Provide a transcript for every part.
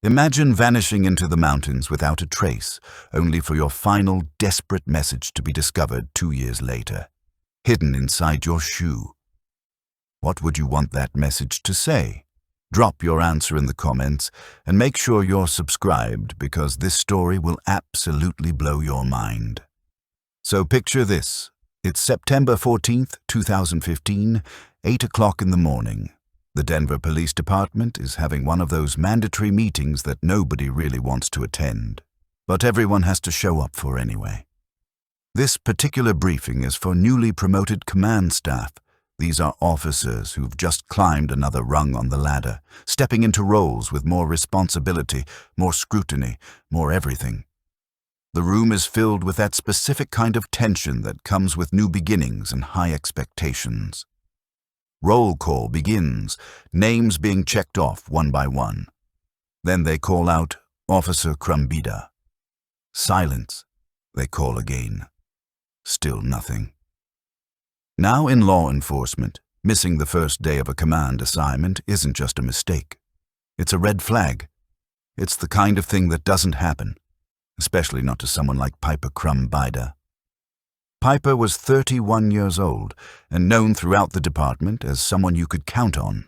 Imagine vanishing into the mountains without a trace, only for your final desperate message to be discovered 2 years later, hidden inside your shoe. What would you want that message to say? Drop your answer in the comments and make sure you're subscribed because this story will absolutely blow your mind. So picture this. It's September 14th, 2015, 8 o'clock in the morning. The Denver Police Department is having one of those mandatory meetings that nobody really wants to attend, but everyone has to show up for anyway. This particular briefing is for newly promoted command staff. These are officers who've just climbed another rung on the ladder, stepping into roles with more responsibility, more scrutiny, more everything. The room is filled with that specific kind of tension that comes with new beginnings and high expectations. Roll call begins, names being checked off one by one. Then they call out, Officer Crumbida. Silence. They call again. Still nothing. Now in law enforcement, missing the first day of a command assignment isn't just a mistake. It's a red flag. It's the kind of thing that doesn't happen, especially not to someone like Piper Crumbida. Piper was 31 years old and known throughout the department as someone you could count on.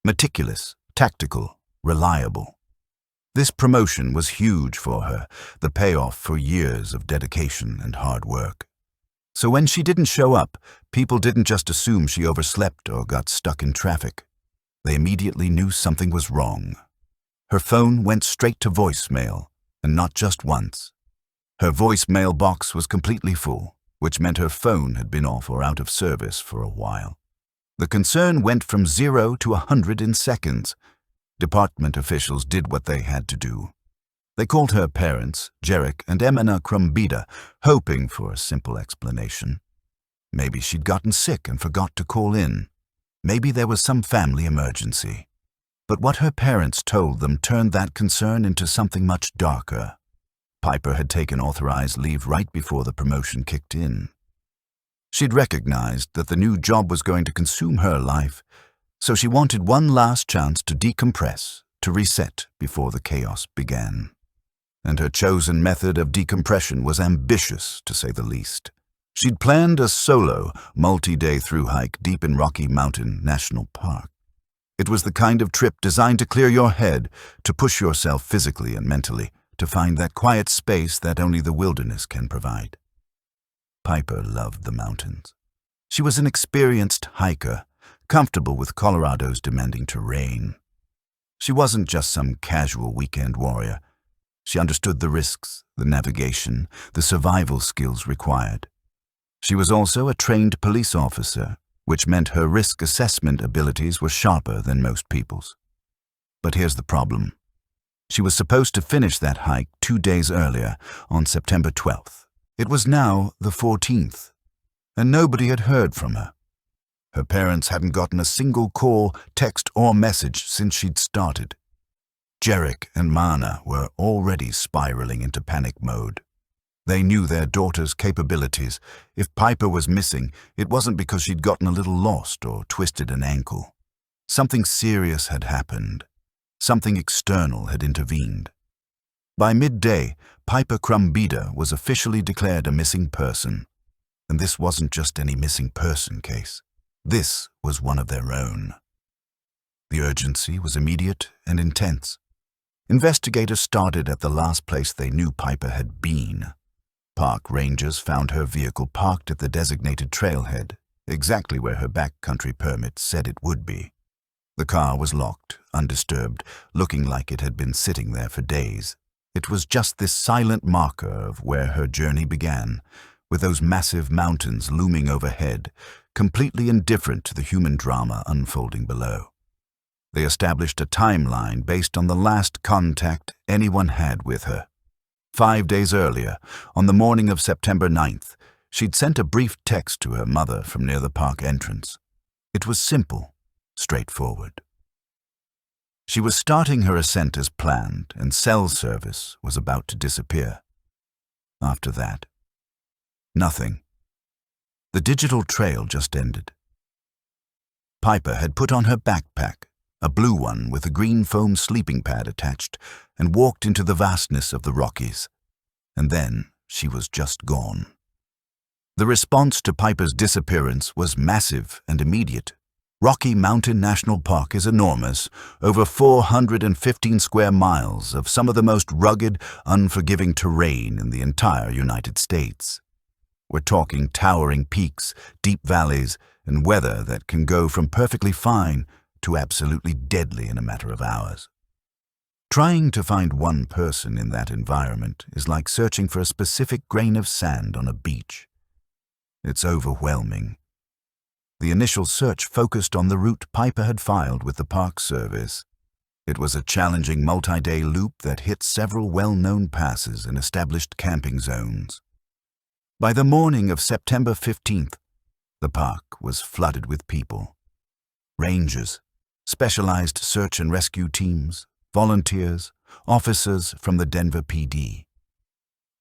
Meticulous, tactical, reliable. This promotion was huge for her, the payoff for years of dedication and hard work. So when she didn't show up, people didn't just assume she overslept or got stuck in traffic. They immediately knew something was wrong. Her phone went straight to voicemail, and not just once. Her voicemail box was completely full, which meant her phone had been off or out of service for a while. The concern went from 0 to 100 in seconds. Department officials did what they had to do. They called her parents, Jarek and Emina Crumbida, hoping for a simple explanation. Maybe she'd gotten sick and forgot to call in. Maybe there was some family emergency. But what her parents told them turned that concern into something much darker. Piper had taken authorized leave right before the promotion kicked in. She'd recognized that the new job was going to consume her life, so she wanted one last chance to decompress, to reset before the chaos began. And her chosen method of decompression was ambitious, to say the least. She'd planned a solo, multi-day through hike deep in Rocky Mountain National Park. It was the kind of trip designed to clear your head, to push yourself physically and mentally, to find that quiet space that only the wilderness can provide. Piper loved the mountains. She was an experienced hiker, comfortable with Colorado's demanding terrain. She wasn't just some casual weekend warrior. She understood the risks, the navigation, the survival skills required. She was also a trained police officer, which meant her risk assessment abilities were sharper than most people's. But here's the problem. She was supposed to finish that hike 2 days earlier, on September 12th. It was now the 14th, and nobody had heard from her. Her parents hadn't gotten a single call, text, or message since she'd started. Jarek and Mana were already spiraling into panic mode. They knew their daughter's capabilities. If Piper was missing, it wasn't because she'd gotten a little lost or twisted an ankle. Something serious had happened. Something external had intervened. By midday, Piper Crumbida was officially declared a missing person. And this wasn't just any missing person case. This was one of their own. The urgency was immediate and intense. Investigators started at the last place they knew Piper had been. Park rangers found her vehicle parked at the designated trailhead, exactly where her backcountry permit said it would be. The car was locked, undisturbed, looking like it had been sitting there for days. It was just this silent marker of where her journey began, with those massive mountains looming overhead, completely indifferent to the human drama unfolding below. They established a timeline based on the last contact anyone had with her. 5 days earlier, on the morning of September 9th, she'd sent a brief text to her mother from near the park entrance. It was simple, straightforward. She was starting her ascent as planned, and cell service was about to disappear. After that, nothing. The digital trail just ended. Piper had put on her backpack, a blue one with a green foam sleeping pad attached, and walked into the vastness of the Rockies. And then she was just gone. The response to Piper's disappearance was massive and immediate. Rocky Mountain National Park is enormous, over 415 square miles of some of the most rugged, unforgiving terrain in the entire United States. We're talking towering peaks, deep valleys, and weather that can go from perfectly fine to absolutely deadly in a matter of hours. Trying to find one person in that environment is like searching for a specific grain of sand on a beach. It's overwhelming. The initial search focused on the route Piper had filed with the Park Service. It was a challenging multi-day loop that hit several well-known passes and established camping zones. By the morning of September 15th, the park was flooded with people. Rangers, specialized search and rescue teams, volunteers, officers from the Denver PD.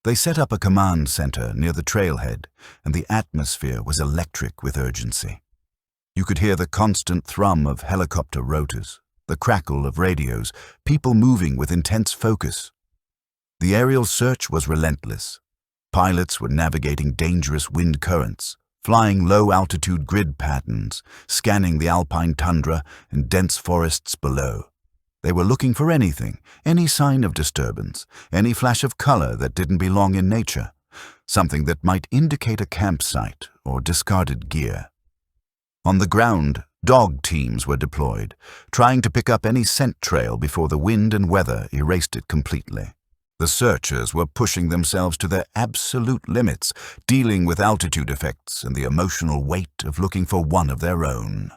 They set up a command center near the trailhead, and the atmosphere was electric with urgency. You could hear the constant thrum of helicopter rotors, the crackle of radios, people moving with intense focus. The aerial search was relentless. Pilots were navigating dangerous wind currents, flying low-altitude grid patterns, scanning the alpine tundra and dense forests below. They were looking for anything, any sign of disturbance, any flash of color that didn't belong in nature, something that might indicate a campsite or discarded gear. On the ground, dog teams were deployed, trying to pick up any scent trail before the wind and weather erased it completely. The searchers were pushing themselves to their absolute limits, dealing with altitude effects and the emotional weight of looking for one of their own.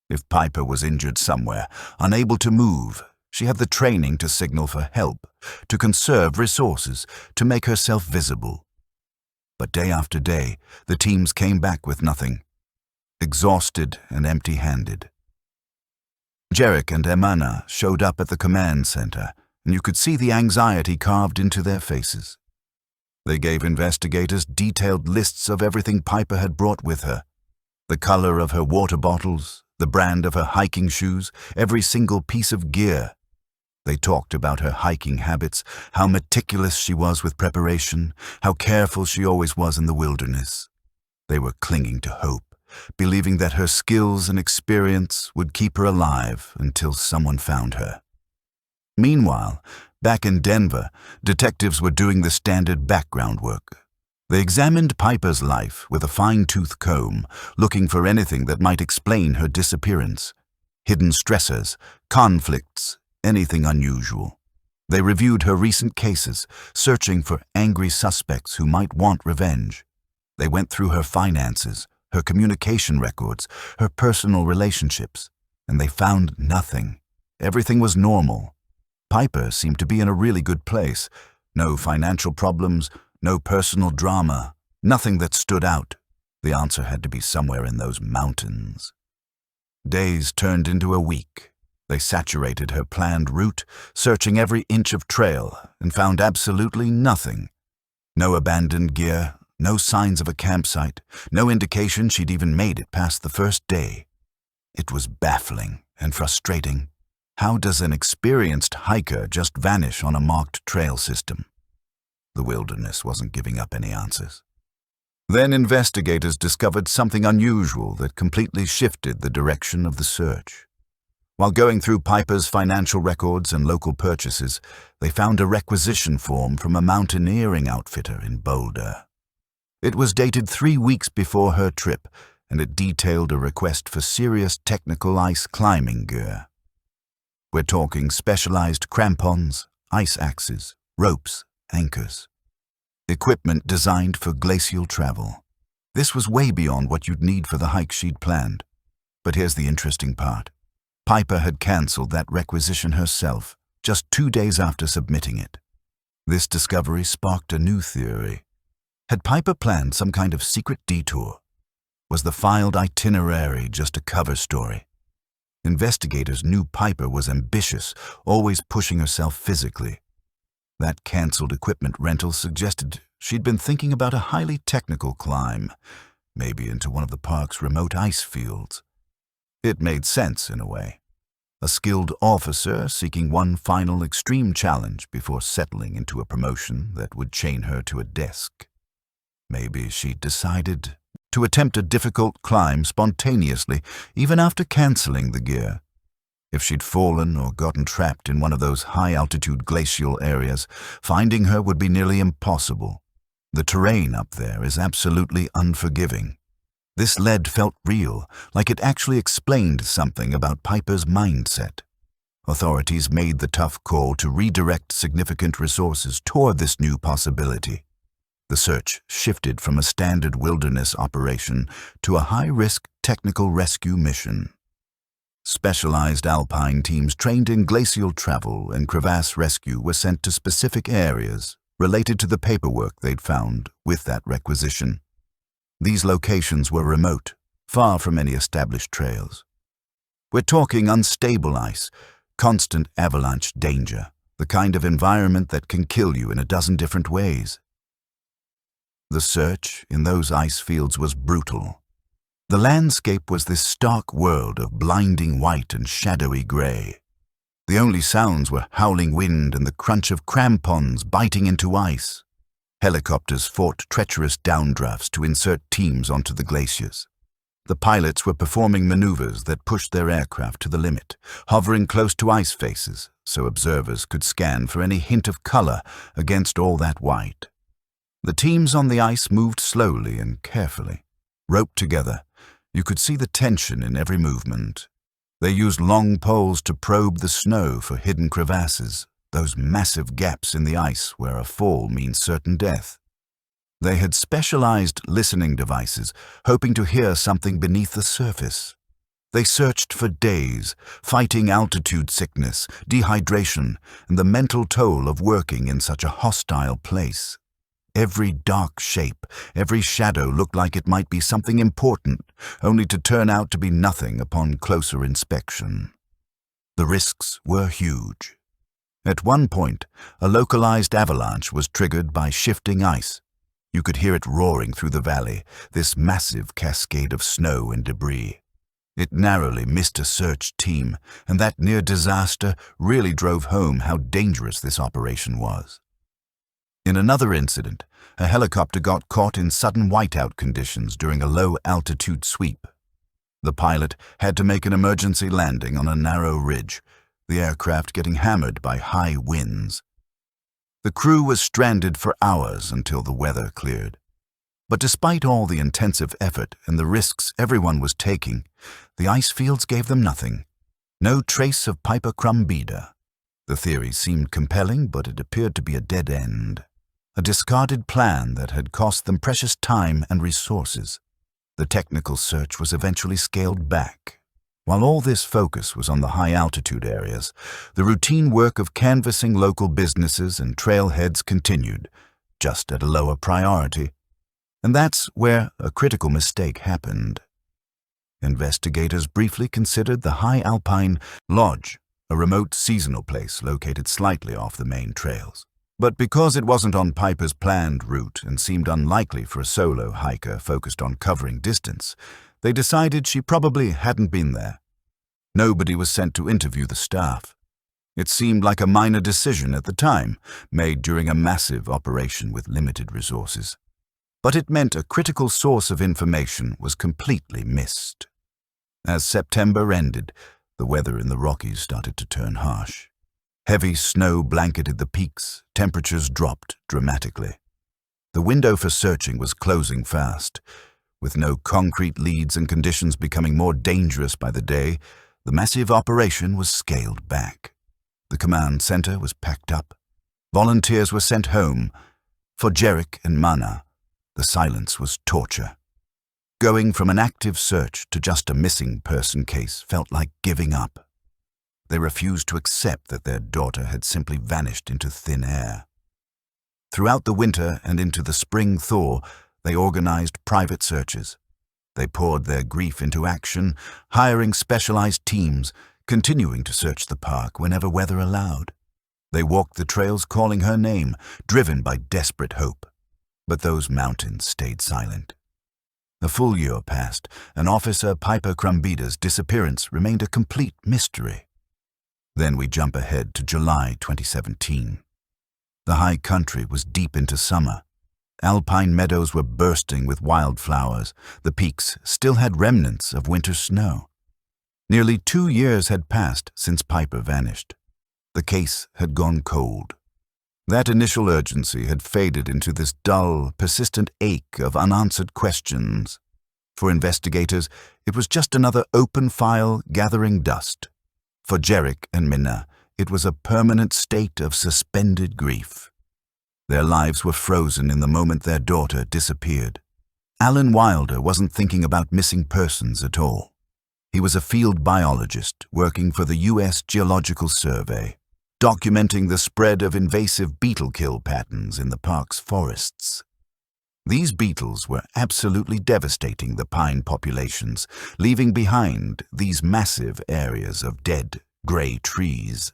If Piper was injured somewhere, unable to move, she had the training to signal for help, to conserve resources, to make herself visible. But day after day, the teams came back with nothing, exhausted and empty-handed. Jarek and Emana showed up at the command center, and you could see the anxiety carved into their faces. They gave investigators detailed lists of everything Piper had brought with her, the color of her water bottles, the brand of her hiking shoes, every single piece of gear. They talked about her hiking habits, how meticulous she was with preparation, how careful she always was in the wilderness. They were clinging to hope, believing that her skills and experience would keep her alive until someone found her. Meanwhile, back in Denver, detectives were doing the standard background work. They examined Piper's life with a fine-tooth comb, looking for anything that might explain her disappearance. Hidden stressors, conflicts, anything unusual. They reviewed her recent cases, searching for angry suspects who might want revenge. They went through her finances, her communication records, her personal relationships, and they found nothing. Everything was normal. Piper seemed to be in a really good place. No financial problems, no personal drama, nothing that stood out. The answer had to be somewhere in those mountains. Days turned into a week. They saturated her planned route, searching every inch of trail, and found absolutely nothing. No abandoned gear, no signs of a campsite, no indication she'd even made it past the first day. It was baffling and frustrating. How does an experienced hiker just vanish on a marked trail system? The wilderness wasn't giving up any answers. Then investigators discovered something unusual that completely shifted the direction of the search. While going through Piper's financial records and local purchases, they found a requisition form from a mountaineering outfitter in Boulder. It was dated 3 weeks before her trip, and it detailed a request for serious technical ice climbing gear. We're talking specialized crampons, ice axes, ropes, anchors. Equipment designed for glacial travel. This was way beyond what you'd need for the hike she'd planned. But here's the interesting part. Piper had canceled that requisition herself, just 2 days after submitting it. This discovery sparked a new theory. Had Piper planned some kind of secret detour? Was the filed itinerary just a cover story? Investigators knew Piper was ambitious, always pushing herself physically. That canceled equipment rental suggested she'd been thinking about a highly technical climb, maybe into one of the park's remote ice fields. It made sense in a way. a skilled officer seeking one final extreme challenge before settling into a promotion that would chain her to a desk. Maybe she'd decided to attempt a difficult climb spontaneously, even after canceling the gear. If she'd fallen or gotten trapped in one of those high-altitude glacial areas, finding her would be nearly impossible. The terrain up there is absolutely unforgiving. This lead felt real, like it actually explained something about Piper's mindset. Authorities made the tough call to redirect significant resources toward this new possibility. The search shifted from a standard wilderness operation to a high-risk technical rescue mission. Specialized alpine teams trained in glacial travel and crevasse rescue were sent to specific areas related to the paperwork they'd found with that requisition. These locations were remote, far from any established trails. We're talking unstable ice, constant avalanche danger, the kind of environment that can kill you in a dozen different ways. The search in those ice fields was brutal. The landscape was this stark world of blinding white and shadowy gray. The only sounds were howling wind and the crunch of crampons biting into ice. Helicopters fought treacherous downdrafts to insert teams onto the glaciers. The pilots were performing maneuvers that pushed their aircraft to the limit, hovering close to ice faces so observers could scan for any hint of color against all that white. The teams on the ice moved slowly and carefully. Roped together, you could see the tension in every movement. They used long poles to probe the snow for hidden crevasses, those massive gaps in the ice where a fall means certain death. They had specialized listening devices, hoping to hear something beneath the surface. They searched for days, fighting altitude sickness, dehydration, and the mental toll of working in such a hostile place. Every dark shape, every shadow looked like it might be something important, only to turn out to be nothing upon closer inspection. The risks were huge. At one point, a localized avalanche was triggered by shifting ice. You could hear it roaring through the valley, this massive cascade of snow and debris. It narrowly missed a search team, and that near disaster really drove home how dangerous this operation was. In another incident, a helicopter got caught in sudden whiteout conditions during a low-altitude sweep. The pilot had to make an emergency landing on a narrow ridge, the aircraft getting hammered by high winds. The crew was stranded for hours until the weather cleared. But despite all the intensive effort and the risks everyone was taking, the ice fields gave them nothing. No trace of Piper Crumbida. The theory seemed compelling, but it appeared to be a dead end. A discarded plan that had cost them precious time and resources. The technical search was eventually scaled back. While all this focus was on the high-altitude areas, the routine work of canvassing local businesses and trailheads continued, just at a lower priority. And that's where a critical mistake happened. Investigators briefly considered the High Alpine Lodge, a remote seasonal place located slightly off the main trails. But because it wasn't on Piper's planned route and seemed unlikely for a solo hiker focused on covering distance, they decided she probably hadn't been there. Nobody was sent to interview the staff. It seemed like a minor decision at the time, made during a massive operation with limited resources. But it meant a critical source of information was completely missed. As September ended, the weather in the Rockies started to turn harsh. Heavy snow blanketed the peaks, temperatures dropped dramatically. The window for searching was closing fast. With no concrete leads and conditions becoming more dangerous by the day, the massive operation was scaled back. The command center was packed up. Volunteers were sent home. For Jarek and Mana, the silence was torture. Going from an active search to just a missing person case felt like giving up. They refused to accept that their daughter had simply vanished into thin air. Throughout the winter and into the spring thaw, they organized private searches. They poured their grief into action, hiring specialized teams, continuing to search the park whenever weather allowed. They walked the trails calling her name, driven by desperate hope. But those mountains stayed silent. A full year passed, and Officer Piper Crumbida's disappearance remained a complete mystery. Then we jump ahead to July 2017. The high country was deep into summer. Alpine meadows were bursting with wildflowers. The peaks still had remnants of winter snow. Nearly 2 years had passed since Piper vanished. The case had gone cold. That initial urgency had faded into this dull, persistent ache of unanswered questions. For investigators, it was just another open file gathering dust. For Jarek and Minna, it was a permanent state of suspended grief. Their lives were frozen in the moment their daughter disappeared. Alan Wilder wasn't thinking about missing persons at all. He was a field biologist working for the U.S. Geological Survey, documenting the spread of invasive beetle kill patterns in the park's forests. These beetles were absolutely devastating the pine populations, leaving behind these massive areas of dead, grey trees.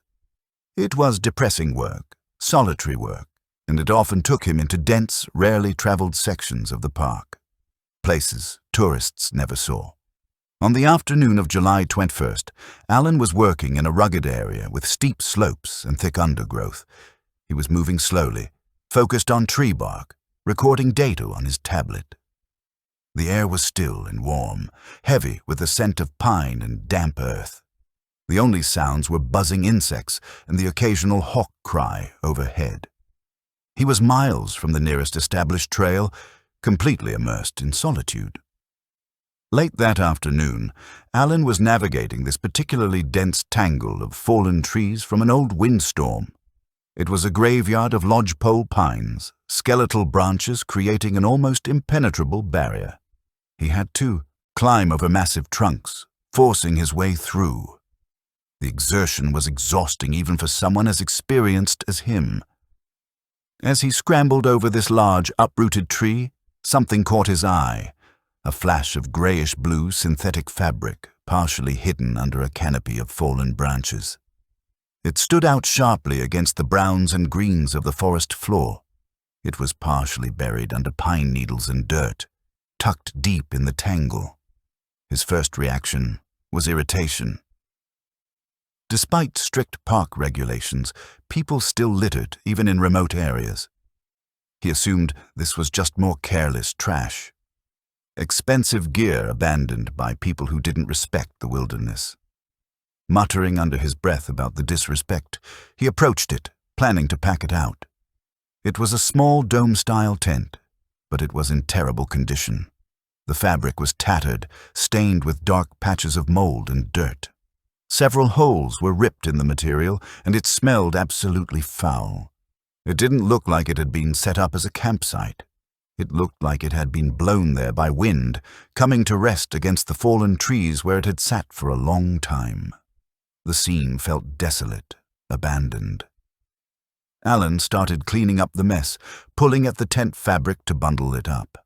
It was depressing work, solitary work, and it often took him into dense, rarely travelled sections of the park, places tourists never saw. On the afternoon of July 21st, Alan was working in a rugged area with steep slopes and thick undergrowth. He was moving slowly, focused on tree bark, recording data on his tablet. The air was still and warm, heavy with the scent of pine and damp earth. The only sounds were buzzing insects and the occasional hawk cry overhead. He was miles from the nearest established trail, completely immersed in solitude. Late that afternoon, Alan was navigating this particularly dense tangle of fallen trees from an old windstorm. It was a graveyard of lodgepole pines, skeletal branches creating an almost impenetrable barrier. He had to climb over massive trunks, forcing his way through. The exertion was exhausting even for someone as experienced as him. As he scrambled over this large, uprooted tree, something caught his eye. A flash of grayish-blue synthetic fabric, partially hidden under a canopy of fallen branches. It stood out sharply against the browns and greens of the forest floor. It was partially buried under pine needles and dirt, tucked deep in the tangle. His first reaction was irritation. Despite strict park regulations, people still littered, even in remote areas. He assumed this was just more careless trash. Expensive gear abandoned by people who didn't respect the wilderness. Muttering under his breath about the disrespect, he approached it, planning to pack it out. It was a small dome-style tent, but it was in terrible condition. The fabric was tattered, stained with dark patches of mold and dirt. Several holes were ripped in the material, and it smelled absolutely foul. It didn't look like it had been set up as a campsite. It looked like it had been blown there by wind, coming to rest against the fallen trees where it had sat for a long time. The scene felt desolate, abandoned. Alan started cleaning up the mess, pulling at the tent fabric to bundle it up.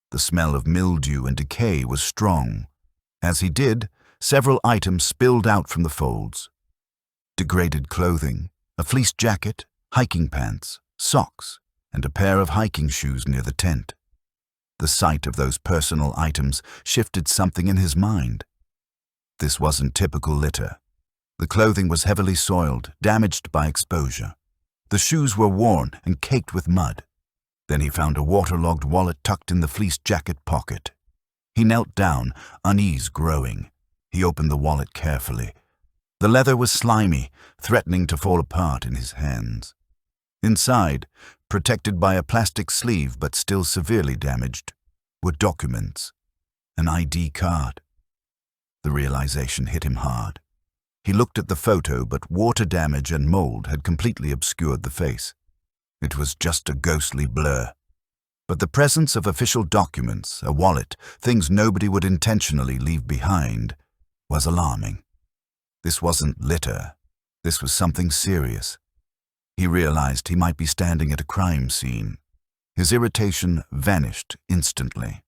The smell of mildew and decay was strong. As he did, several items spilled out from the folds. Degraded clothing, a fleece jacket, hiking pants, socks, and a pair of hiking shoes near the tent. The sight of those personal items shifted something in his mind. This wasn't typical litter. The clothing was heavily soiled, damaged by exposure. The shoes were worn and caked with mud. Then he found a waterlogged wallet tucked in the fleece jacket pocket. He knelt down, unease growing. He opened the wallet carefully. The leather was slimy, threatening to fall apart in his hands. Inside, protected by a plastic sleeve but still severely damaged, were documents, an ID card. The realization hit him hard. He looked at the photo, but water damage and mold had completely obscured the face. It was just a ghostly blur. But the presence of official documents, a wallet, things nobody would intentionally leave behind, was alarming. This wasn't litter. This was something serious. He realized he might be standing at a crime scene. His irritation vanished instantly.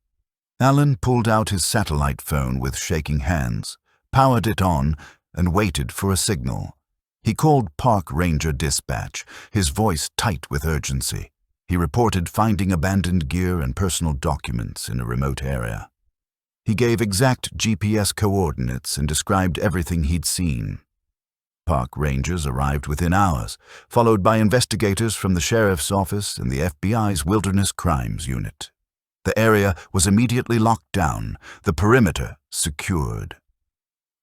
Alan pulled out his satellite phone with shaking hands, powered it on, and waited for a signal. He called Park Ranger Dispatch, his voice tight with urgency. He reported finding abandoned gear and personal documents in a remote area. He gave exact GPS coordinates and described everything he'd seen. Park rangers arrived within hours, followed by investigators from the sheriff's office and the FBI's Wilderness Crimes Unit. The area was immediately locked down, the perimeter secured.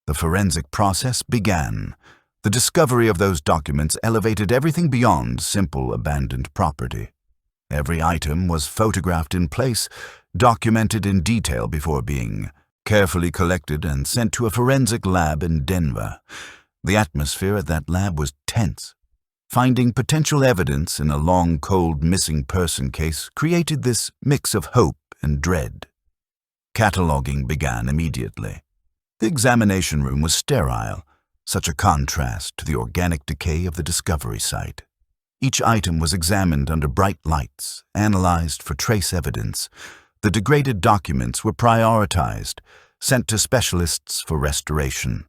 The forensic process began. The discovery of those documents elevated everything beyond simple abandoned property. Every item was photographed in place, documented in detail before being carefully collected and sent to a forensic lab in Denver. The atmosphere at that lab was tense. Finding potential evidence in a long, cold missing person case created this mix of hope and dread. Cataloging began immediately. The examination room was sterile, such a contrast to the organic decay of the discovery site. Each item was examined under bright lights, analyzed for trace evidence. The degraded documents were prioritized, sent to specialists for restoration.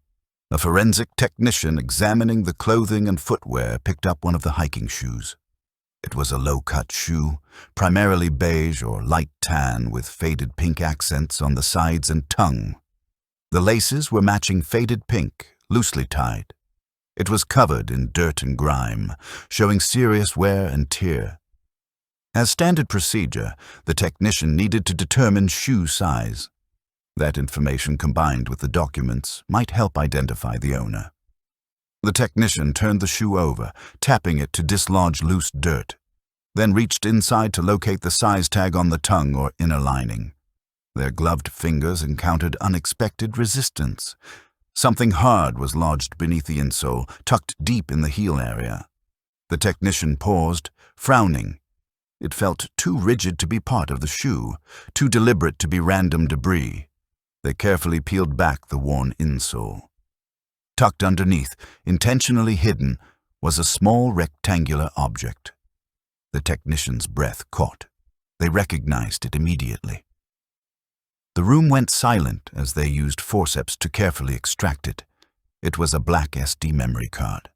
A forensic technician examining the clothing and footwear picked up one of the hiking shoes. It was a low-cut shoe, primarily beige or light tan with faded pink accents on the sides and tongue. The laces were matching faded pink, loosely tied. It was covered in dirt and grime, showing serious wear and tear. As standard procedure, the technician needed to determine shoe size. That information combined with the documents might help identify the owner. The technician turned the shoe over, tapping it to dislodge loose dirt, then reached inside to locate the size tag on the tongue or inner lining. Their gloved fingers encountered unexpected resistance. Something hard was lodged beneath the insole, tucked deep in the heel area. The technician paused, frowning. It felt too rigid to be part of the shoe, too deliberate to be random debris. They carefully peeled back the worn insole. Tucked underneath, intentionally hidden, was a small rectangular object. The technician's breath caught. They recognized it immediately. The room went silent as they used forceps to carefully extract it. It was a black SD memory card.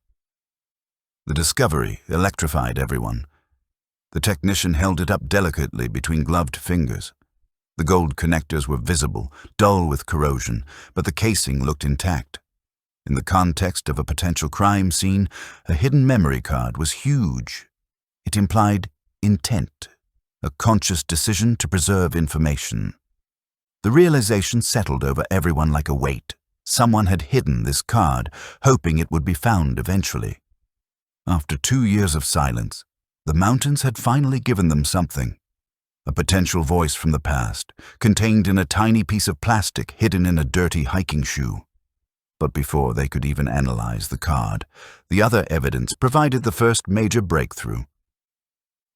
The discovery electrified everyone. The technician held it up delicately between gloved fingers. The gold connectors were visible, dull with corrosion, but the casing looked intact. In the context of a potential crime scene, a hidden memory card was huge. It implied intent, a conscious decision to preserve information. The realization settled over everyone like a weight. Someone had hidden this card, hoping it would be found eventually. After 2 years of silence, the mountains had finally given them something. A potential voice from the past, contained in a tiny piece of plastic hidden in a dirty hiking shoe. But before they could even analyze the card, the other evidence provided the first major breakthrough.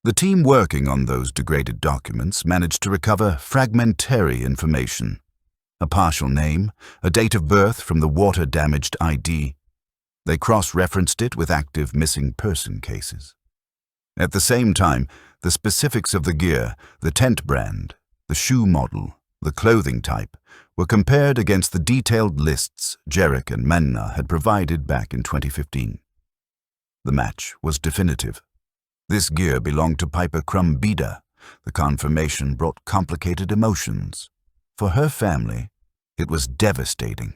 The team working on those degraded documents managed to recover fragmentary information. A partial name, a date of birth from the water-damaged ID. They cross-referenced it with active missing person cases. At the same time, the specifics of the gear, the tent brand, the shoe model, the clothing type, were compared against the detailed lists Jarek and Manna had provided back in 2015. The match was definitive. This gear belonged to Piper Crumbida. The confirmation brought complicated emotions. For her family, it was devastating.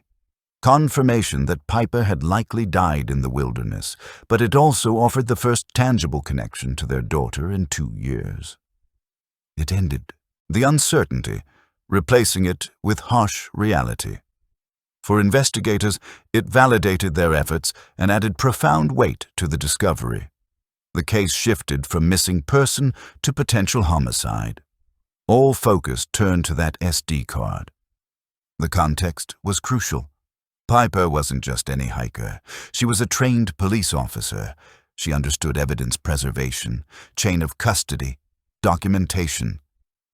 Confirmation that Piper had likely died in the wilderness, but it also offered the first tangible connection to their daughter in 2 years. It ended the uncertainty, replacing it with harsh reality. For investigators, it validated their efforts and added profound weight to the discovery. The case shifted from missing person to potential homicide. All focus turned to that SD card. The context was crucial. Piper wasn't just any hiker. She was a trained police officer. She understood evidence preservation, chain of custody, documentation.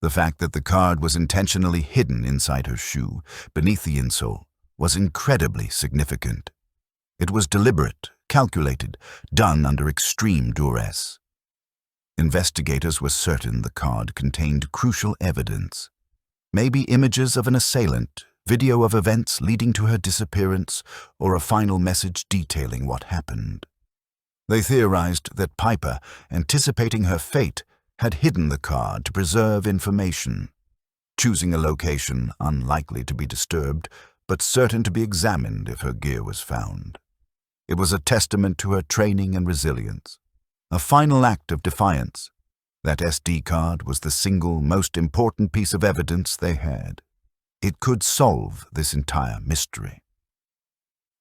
The fact that the card was intentionally hidden inside her shoe, beneath the insole, was incredibly significant. It was deliberate, calculated, done under extreme duress. Investigators were certain the card contained crucial evidence. Maybe images of an assailant, video of events leading to her disappearance, or a final message detailing what happened. They theorized that Piper, anticipating her fate, had hidden the card to preserve information, choosing a location unlikely to be disturbed, but certain to be examined if her gear was found. It was a testament to her training and resilience, a final act of defiance. That SD card was the single most important piece of evidence they had. It could solve this entire mystery.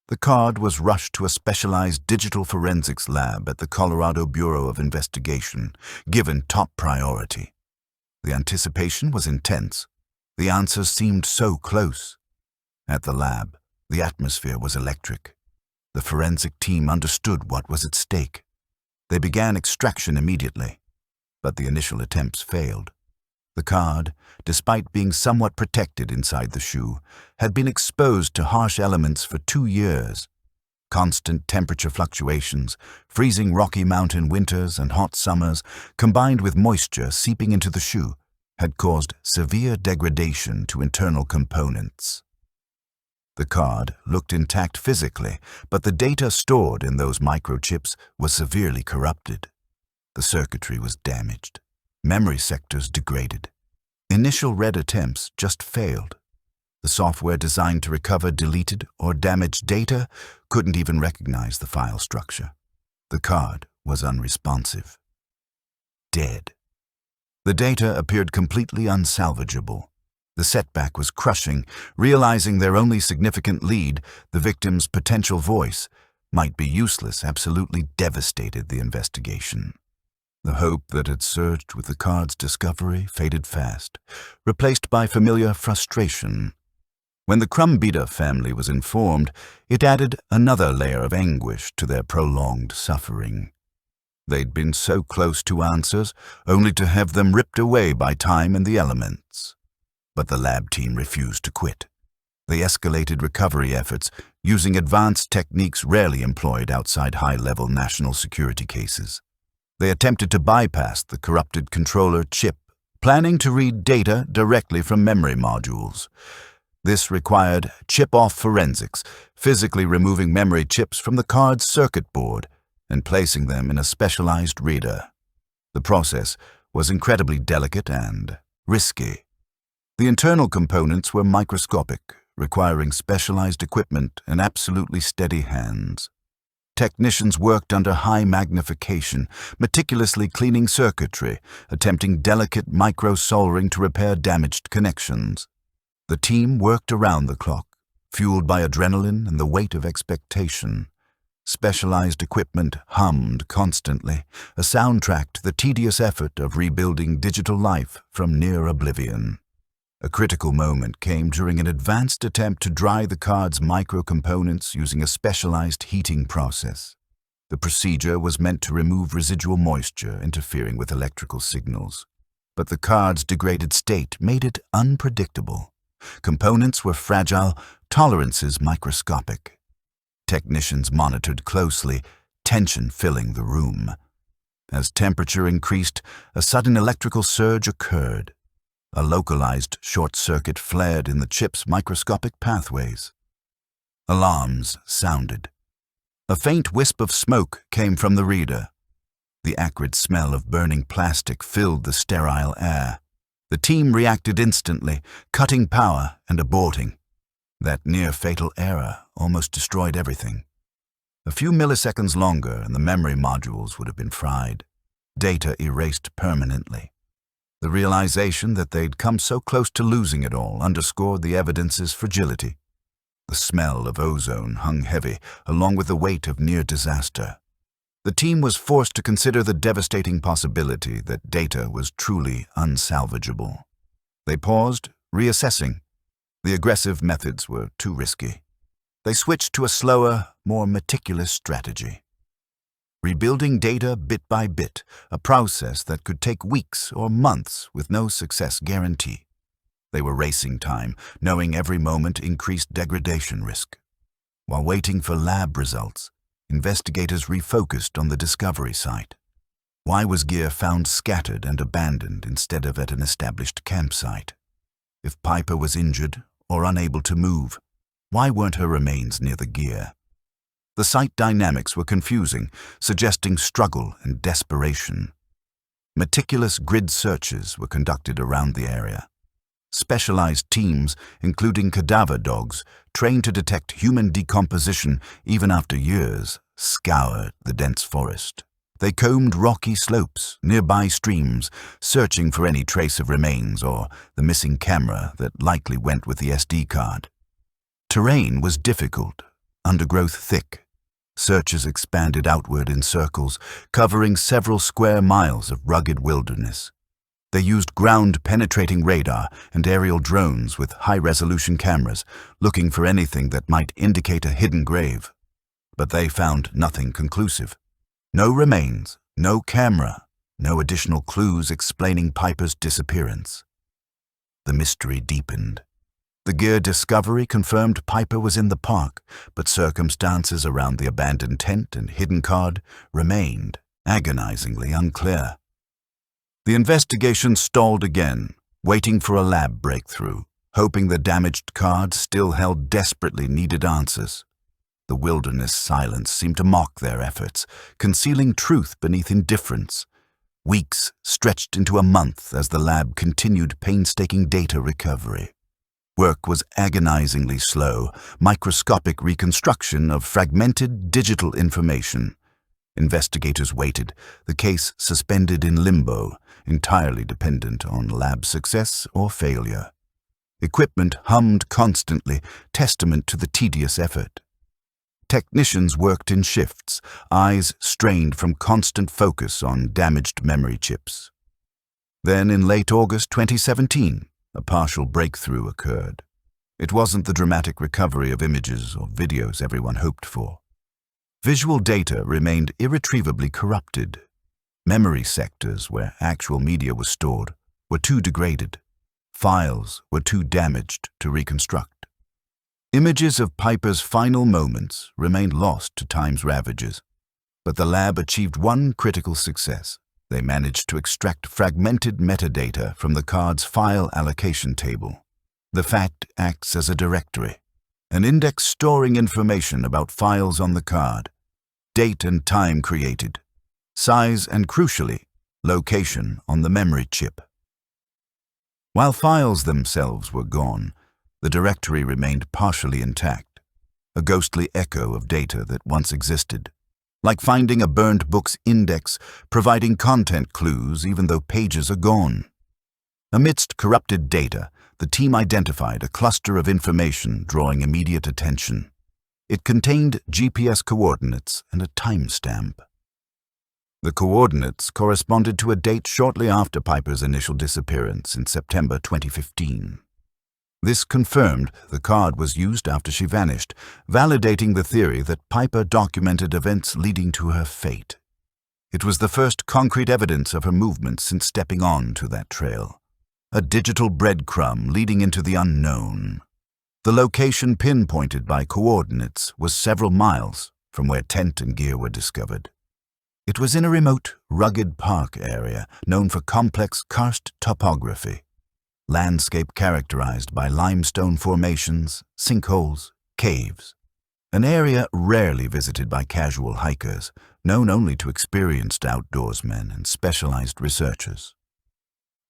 The card was rushed to a specialized digital forensics lab at the Colorado Bureau of Investigation, given top priority. The anticipation was intense. The answers seemed so close. At the lab, the atmosphere was electric. The forensic team understood what was at stake. They began extraction immediately, but the initial attempts failed. The card, despite being somewhat protected inside the shoe, had been exposed to harsh elements for 2 years. Constant temperature fluctuations, freezing Rocky Mountain winters and hot summers, combined with moisture seeping into the shoe, had caused severe degradation to internal components. The card looked intact physically, but the data stored in those microchips was severely corrupted. The circuitry was damaged. Memory sectors degraded. Initial red attempts just failed. The software designed to recover deleted or damaged data couldn't even recognize the file structure. The card was unresponsive. Dead. The data appeared completely unsalvageable. The setback was crushing, realizing their only significant lead, the victim's potential voice, might be useless, absolutely devastated the investigation. The hope that had surged with the card's discovery faded fast, replaced by familiar frustration. When the Crumbita family was informed, it added another layer of anguish to their prolonged suffering. They'd been so close to answers, only to have them ripped away by time and the elements. But the lab team refused to quit. They escalated recovery efforts, using advanced techniques rarely employed outside high-level national security cases. They attempted to bypass the corrupted controller chip, planning to read data directly from memory modules. This required chip-off forensics, physically removing memory chips from the card's circuit board and placing them in a specialized reader. The process was incredibly delicate and risky. The internal components were microscopic, requiring specialized equipment and absolutely steady hands. Technicians worked under high magnification, meticulously cleaning circuitry, attempting delicate micro-soldering to repair damaged connections. The team worked around the clock, fueled by adrenaline and the weight of expectation. Specialized equipment hummed constantly, a soundtrack to the tedious effort of rebuilding digital life from near oblivion. A critical moment came during an advanced attempt to dry the card's micro-components using a specialized heating process. The procedure was meant to remove residual moisture interfering with electrical signals. But the card's degraded state made it unpredictable. Components were fragile, tolerances microscopic. Technicians monitored closely, tension filling the room. As temperature increased, a sudden electrical surge occurred. A localized short circuit flared in the chip's microscopic pathways. Alarms sounded. A faint wisp of smoke came from the reader. The acrid smell of burning plastic filled the sterile air. The team reacted instantly, cutting power and aborting. That near-fatal error almost destroyed everything. A few milliseconds longer and the memory modules would have been fried. Data erased permanently. The realization that they'd come so close to losing it all underscored the evidence's fragility. The smell of ozone hung heavy, along with the weight of near disaster. The team was forced to consider the devastating possibility that data was truly unsalvageable. They paused, reassessing. The aggressive methods were too risky. They switched to a slower, more meticulous strategy. Rebuilding data bit by bit, a process that could take weeks or months with no success guarantee. They were racing time, knowing every moment increased degradation risk. While waiting for lab results, investigators refocused on the discovery site. Why was gear found scattered and abandoned instead of at an established campsite? If Piper was injured or unable to move, why weren't her remains near the gear? The site dynamics were confusing, suggesting struggle and desperation. Meticulous grid searches were conducted around the area. Specialized teams, including cadaver dogs, trained to detect human decomposition even after years, scoured the dense forest. They combed rocky slopes, nearby streams, searching for any trace of remains or the missing camera that likely went with the SD card. Terrain was difficult, undergrowth thick. Searches expanded outward in circles, covering several square miles of rugged wilderness. They used ground-penetrating radar and aerial drones with high-resolution cameras, looking for anything that might indicate a hidden grave. But they found nothing conclusive. No remains, no camera, no additional clues explaining Piper's disappearance. The mystery deepened. The gear discovery confirmed Piper was in the park, but circumstances around the abandoned tent and hidden card remained agonizingly unclear. The investigation stalled again, waiting for a lab breakthrough, hoping the damaged card still held desperately needed answers. The wilderness silence seemed to mock their efforts, concealing truth beneath indifference. Weeks stretched into a month as the lab continued painstaking data recovery. Work was agonizingly slow, microscopic reconstruction of fragmented digital information. Investigators waited, the case suspended in limbo, entirely dependent on lab success or failure. Equipment hummed constantly, testament to the tedious effort. Technicians worked in shifts, eyes strained from constant focus on damaged memory chips. Then, in late August 2017, a partial breakthrough occurred. It wasn't the dramatic recovery of images or videos everyone hoped for. Visual data remained irretrievably corrupted. Memory sectors where actual media was stored were too degraded. Files were too damaged to reconstruct. Images of Piper's final moments remained lost to time's ravages. But the lab achieved one critical success. They managed to extract fragmented metadata from the card's file allocation table. The fact acts as a directory, an index storing information about files on the card, date and time created, size and, crucially, location on the memory chip. While files themselves were gone, the directory remained partially intact, a ghostly echo of data that once existed, like finding a burned book's index, providing content clues even though pages are gone. Amidst corrupted data, the team identified a cluster of information drawing immediate attention. It contained GPS coordinates and a timestamp. The coordinates corresponded to a date shortly after Piper's initial disappearance in September 2015. This confirmed the card was used after she vanished, validating the theory that Piper documented events leading to her fate. It was the first concrete evidence of her movements since stepping on to that trail. A digital breadcrumb leading into the unknown. The location pinpointed by coordinates was several miles from where tent and gear were discovered. It was in a remote, rugged park area known for complex karst topography. Landscape characterized by limestone formations, sinkholes, caves. An area rarely visited by casual hikers, known only to experienced outdoorsmen and specialized researchers.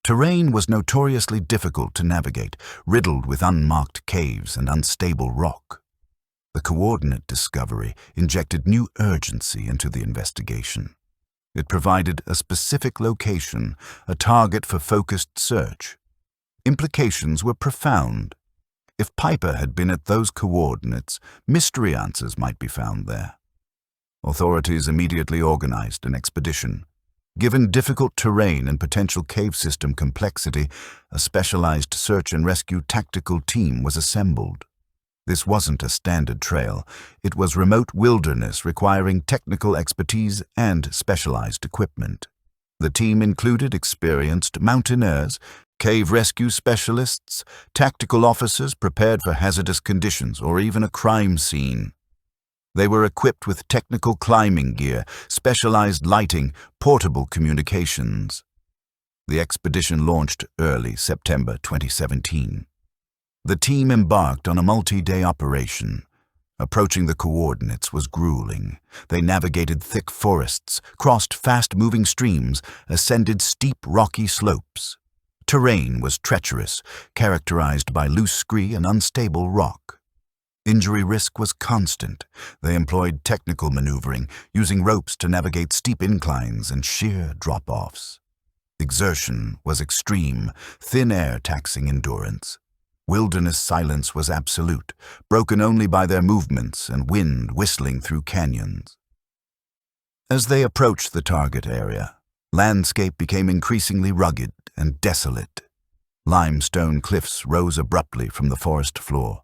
Terrain was notoriously difficult to navigate, riddled with unmarked caves and unstable rock. The coordinate discovery injected new urgency into the investigation. It provided a specific location, a target for focused search. Implications were profound. If Piper had been at those coordinates, mystery answers might be found there. Authorities immediately organized an expedition. Given difficult terrain and potential cave system complexity, a specialized search and rescue tactical team was assembled. This wasn't a standard trail. It was remote wilderness requiring technical expertise and specialized equipment. The team included experienced mountaineers, cave rescue specialists, tactical officers prepared for hazardous conditions or even a crime scene. They were equipped with technical climbing gear, specialized lighting, portable communications. The expedition launched early September 2017. The team embarked on a multi-day operation. Approaching the coordinates was grueling. They navigated thick forests, crossed fast-moving streams, ascended steep rocky slopes. Terrain was treacherous, characterized by loose scree and unstable rock. Injury risk was constant. They employed technical maneuvering, using ropes to navigate steep inclines and sheer drop-offs. Exertion was extreme, thin air taxing endurance. Wilderness silence was absolute, broken only by their movements and wind whistling through canyons. As they approached the target area, landscape became increasingly rugged and desolate. Limestone cliffs rose abruptly from the forest floor,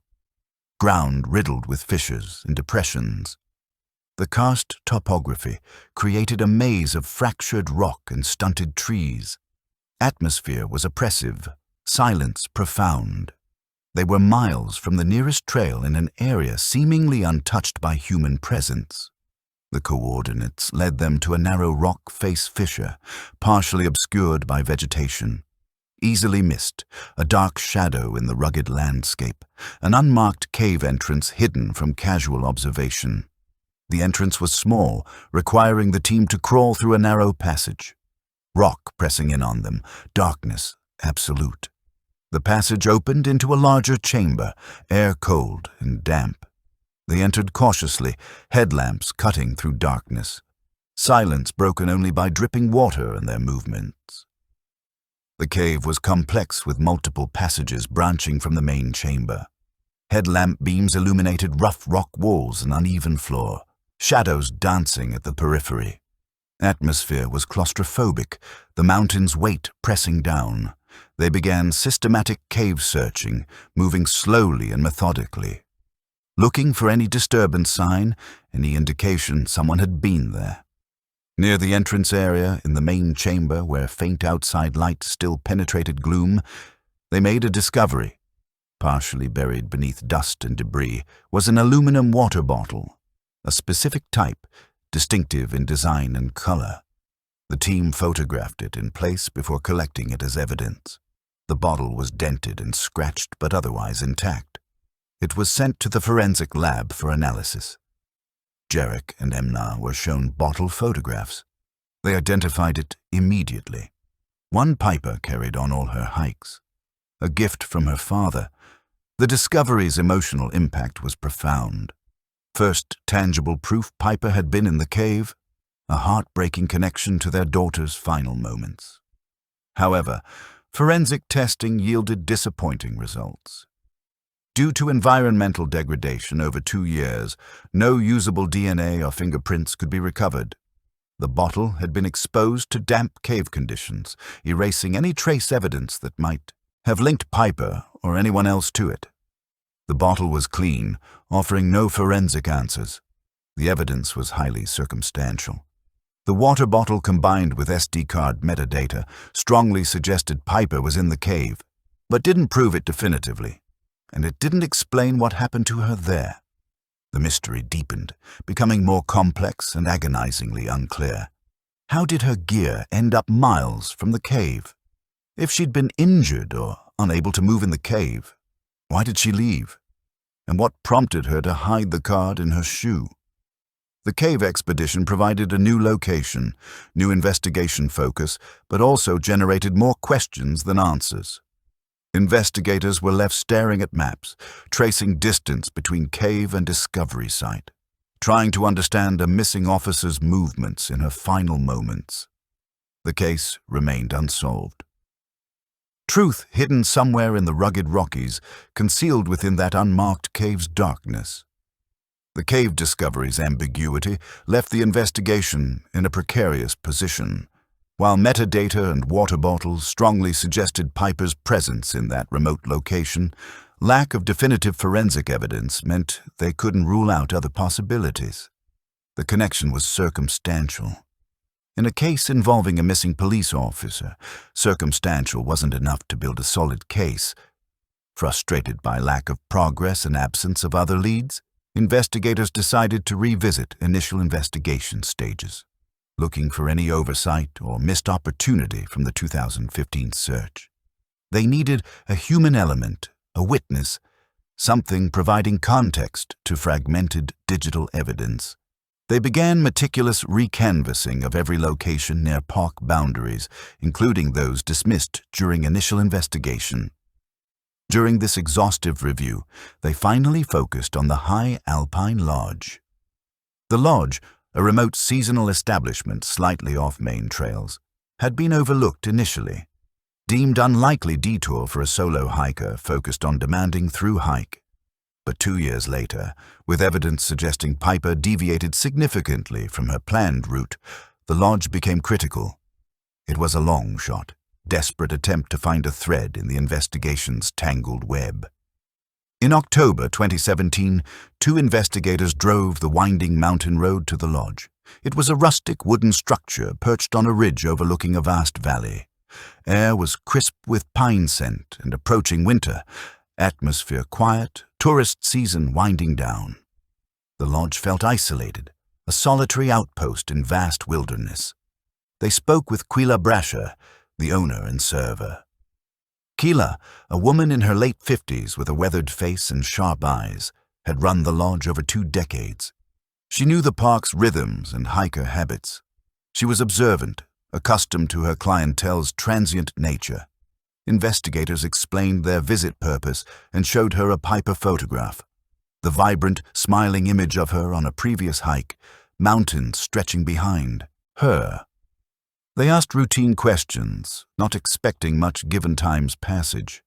ground riddled with fissures and depressions. The karst topography created a maze of fractured rock and stunted trees. Atmosphere was oppressive, silence profound. They were miles from the nearest trail in an area seemingly untouched by human presence. The coordinates led them to a narrow rock face fissure, partially obscured by vegetation. Easily missed, a dark shadow in the rugged landscape, an unmarked cave entrance hidden from casual observation. The entrance was small, requiring the team to crawl through a narrow passage. Rock pressing in on them, darkness absolute. The passage opened into a larger chamber, air cold and damp. They entered cautiously, headlamps cutting through darkness. Silence broken only by dripping water and their movements. The cave was complex with multiple passages branching from the main chamber. Headlamp beams illuminated rough rock walls and uneven floor, shadows dancing at the periphery. Atmosphere was claustrophobic, the mountain's weight pressing down. They began systematic cave searching, moving slowly and methodically, looking for any disturbance sign, any indication someone had been there. Near the entrance area, in the main chamber where faint outside light still penetrated gloom, they made a discovery. Partially buried beneath dust and debris was an aluminum water bottle, a specific type, distinctive in design and color. The team photographed it in place before collecting it as evidence. The bottle was dented and scratched but otherwise intact. It was sent to the forensic lab for analysis. Jarek and Emna were shown bottle photographs. They identified it immediately. One piper carried on all her hikes. A gift from her father. The discovery's emotional impact was profound. First tangible proof Piper had been in the cave, a heartbreaking connection to their daughter's final moments. However, forensic testing yielded disappointing results. Due to environmental degradation over 2 years, no usable DNA or fingerprints could be recovered. The bottle had been exposed to damp cave conditions, erasing any trace evidence that might have linked Piper or anyone else to it. The bottle was clean, offering no forensic answers. The evidence was highly circumstantial. The water bottle combined with SD card metadata strongly suggested Piper was in the cave, but didn't prove it definitively. And it didn't explain what happened to her there. The mystery deepened, becoming more complex and agonizingly unclear. How did her gear end up miles from the cave? If she'd been injured or unable to move in the cave, why did she leave? And what prompted her to hide the card in her shoe? The cave expedition provided a new location, new investigation focus, but also generated more questions than answers. Investigators were left staring at maps, tracing distance between cave and discovery site, trying to understand a missing officer's movements in her final moments. The case remained unsolved. Truth hidden somewhere in the rugged Rockies, concealed within that unmarked cave's darkness. The cave discovery's ambiguity left the investigation in a precarious position. While metadata and water bottles strongly suggested Piper's presence in that remote location, lack of definitive forensic evidence meant they couldn't rule out other possibilities. The connection was circumstantial. In a case involving a missing police officer, circumstantial wasn't enough to build a solid case. Frustrated by lack of progress and absence of other leads, investigators decided to revisit initial investigation stages, looking for any oversight or missed opportunity from the 2015 search. They needed a human element, a witness, something providing context to fragmented digital evidence. They began meticulous recanvassing of every location near park boundaries, including those dismissed during initial investigation. During this exhaustive review, they finally focused on the High Alpine Lodge. The lodge, a remote seasonal establishment slightly off main trails, had been overlooked initially, deemed unlikely detour for a solo hiker focused on demanding through hike. But 2 years later, with evidence suggesting Piper deviated significantly from her planned route, the lodge became critical. It was a long shot, desperate attempt to find a thread in the investigation's tangled web. In October 2017, 2 investigators drove the winding mountain road to the lodge. It was a rustic wooden structure perched on a ridge overlooking a vast valley. Air was crisp with pine scent and approaching winter, atmosphere quiet, tourist season winding down. The lodge felt isolated, a solitary outpost in vast wilderness. They spoke with Quila Brasher, the owner and server. Quila, a woman in her late 50s with a weathered face and sharp eyes, had run the lodge over 2 decades. She knew the park's rhythms and hiker habits. She was observant, accustomed to her clientele's transient nature. Investigators explained their visit purpose and showed her a Piper photograph. The vibrant, smiling image of her on a previous hike, mountains stretching behind her. They asked routine questions, not expecting much given time's passage.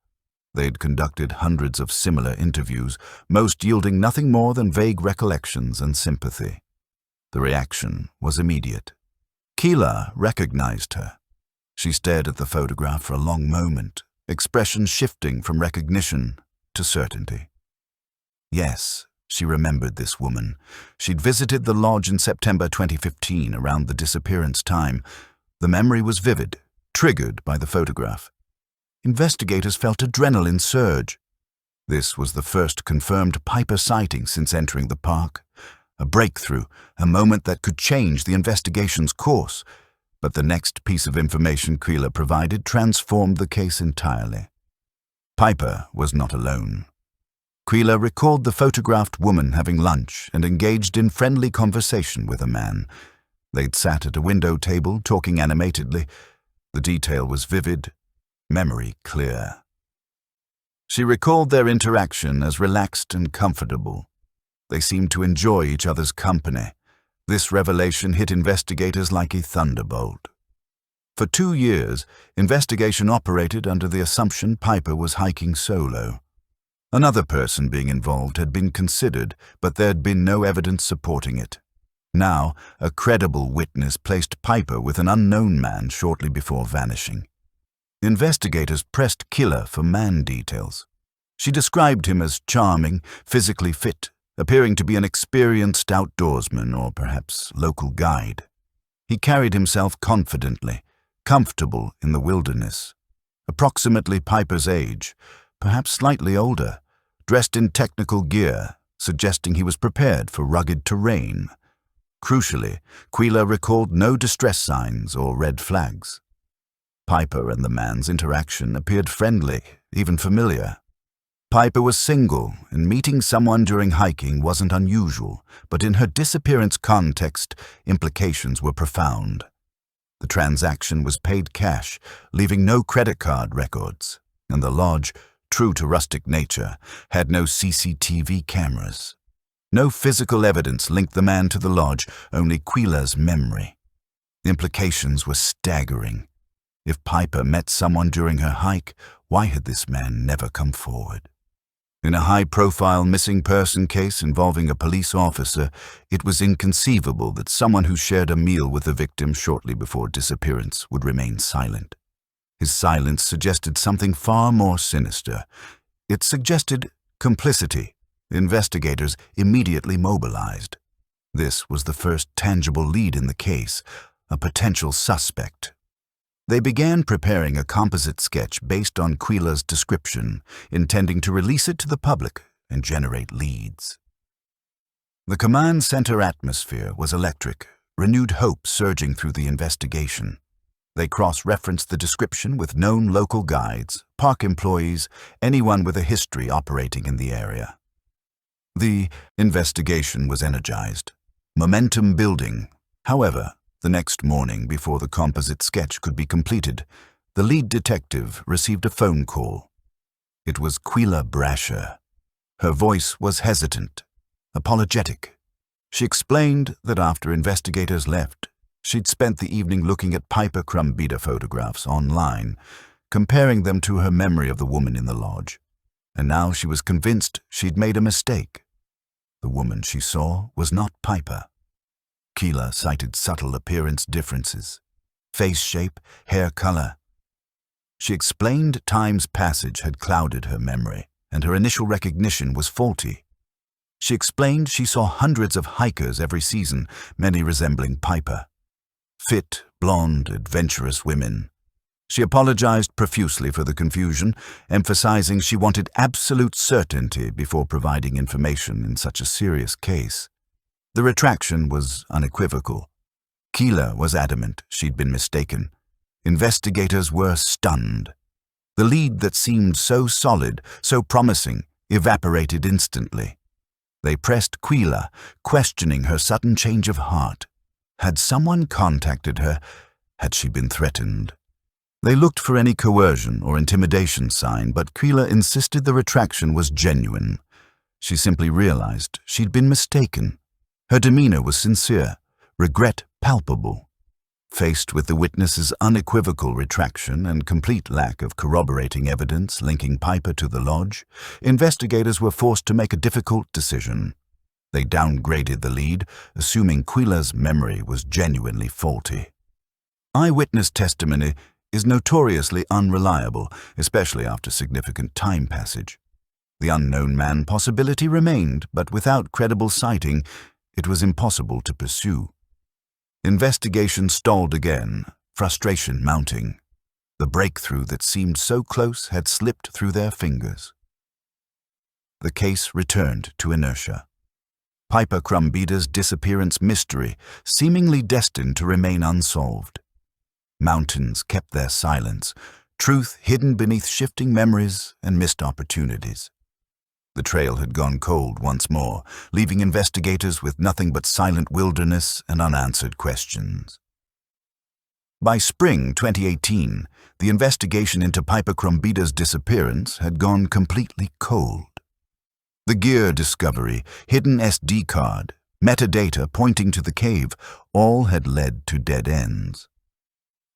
They'd conducted hundreds of similar interviews, most yielding nothing more than vague recollections and sympathy. The reaction was immediate. Quila recognized her. She stared at the photograph for a long moment, expression shifting from recognition to certainty. Yes, she remembered this woman. She'd visited the lodge in September 2015, around the disappearance time. The memory was vivid, triggered by the photograph. Investigators felt adrenaline surge. This was the first confirmed Piper sighting since entering the park. A breakthrough, a moment that could change the investigation's course. But the next piece of information Quila provided transformed the case entirely. Piper was not alone. Quila recalled the photographed woman having lunch and engaged in friendly conversation with a man. They'd sat at a window table, talking animatedly. The detail was vivid, memory clear. She recalled their interaction as relaxed and comfortable. They seemed to enjoy each other's company. This revelation hit investigators like a thunderbolt. For 2 years, investigation operated under the assumption Piper was hiking solo. Another person being involved had been considered, but there had been no evidence supporting it. Now, a credible witness placed Piper with an unknown man shortly before vanishing. Investigators pressed Quila for man details. She described him as charming, physically fit, appearing to be an experienced outdoorsman or perhaps local guide. He carried himself confidently, comfortable in the wilderness. Approximately Piper's age, perhaps slightly older, dressed in technical gear, suggesting he was prepared for rugged terrain. Crucially, Quila recalled no distress signs or red flags. Piper and the man's interaction appeared friendly, even familiar. Piper was single, and meeting someone during hiking wasn't unusual, but in her disappearance context, implications were profound. The transaction was paid cash, leaving no credit card records, and the lodge, true to rustic nature, had no CCTV cameras. No physical evidence linked the man to the lodge, only Quila's memory. The implications were staggering. If Piper met someone during her hike, why had this man never come forward? In a high-profile missing person case involving a police officer, it was inconceivable that someone who shared a meal with the victim shortly before disappearance would remain silent. His silence suggested something far more sinister. It suggested complicity. Investigators immediately mobilized. This was the first tangible lead in the case, a potential suspect. They began preparing a composite sketch based on Quila's description, intending to release it to the public and generate leads. The command center atmosphere was electric, renewed hope surging through the investigation. They cross-referenced the description with known local guides, park employees, anyone with a history operating in the area. The investigation was energized. Momentum building. However, the next morning, before the composite sketch could be completed, the lead detective received a phone call. It was Quila Brasher. Her voice was hesitant, apologetic. She explained that after investigators left, she'd spent the evening looking at Piper Crumbita photographs online, comparing them to her memory of the woman in the lodge, and now she was convinced she'd made a mistake. The woman she saw was not Piper. Quila cited subtle appearance differences, face shape, hair color. She explained time's passage had clouded her memory, and her initial recognition was faulty. She explained she saw hundreds of hikers every season, many resembling Piper. Fit, blonde, adventurous women. She apologized profusely for the confusion, emphasizing she wanted absolute certainty before providing information in such a serious case. The retraction was unequivocal. Quila was adamant she'd been mistaken. Investigators were stunned. The lead that seemed so solid, so promising, evaporated instantly. They pressed Quila, questioning her sudden change of heart. Had someone contacted her? Had she been threatened? They looked for any coercion or intimidation sign, but Quila insisted the retraction was genuine. She simply realized she'd been mistaken. Her demeanor was sincere, regret palpable. Faced with the witness's unequivocal retraction and complete lack of corroborating evidence linking Piper to the lodge, investigators were forced to make a difficult decision. They downgraded the lead, assuming Quila's memory was genuinely faulty. Eyewitness testimony is notoriously unreliable, especially after significant time passage. The unknown man possibility remained, but without credible citing, it was impossible to pursue. Investigation stalled again, frustration mounting. The breakthrough that seemed so close had slipped through their fingers. The case returned to inertia. Piper Crumbita's disappearance mystery, seemingly destined to remain unsolved. Mountains kept their silence, truth hidden beneath shifting memories and missed opportunities. The trail had gone cold once more, leaving investigators with nothing but silent wilderness and unanswered questions. By spring 2018, the investigation into Piper Crumbita's disappearance had gone completely cold. The gear discovery, hidden SD card, metadata pointing to the cave, all had led to dead ends.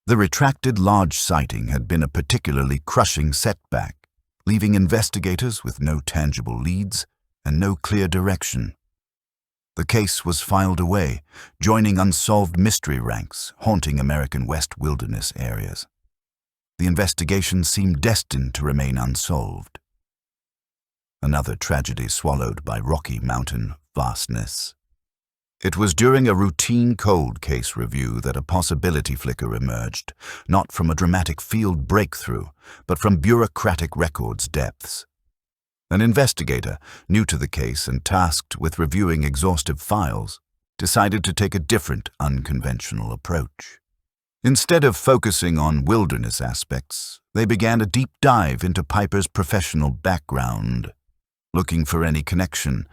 The retracted lodge sighting had been a particularly crushing setback, leaving investigators with no tangible leads and no clear direction. The case was filed away, joining unsolved mystery ranks haunting American West wilderness areas. The investigation seemed destined to remain unsolved. Another tragedy swallowed by Rocky Mountain vastness. It was during a routine cold case review that a possibility flicker emerged, not from a dramatic field breakthrough, but from bureaucratic records depths. An investigator, new to the case and tasked with reviewing exhaustive files, decided to take a different, unconventional approach. Instead of focusing on wilderness aspects, they began a deep dive into Piper's professional background, looking for any connection,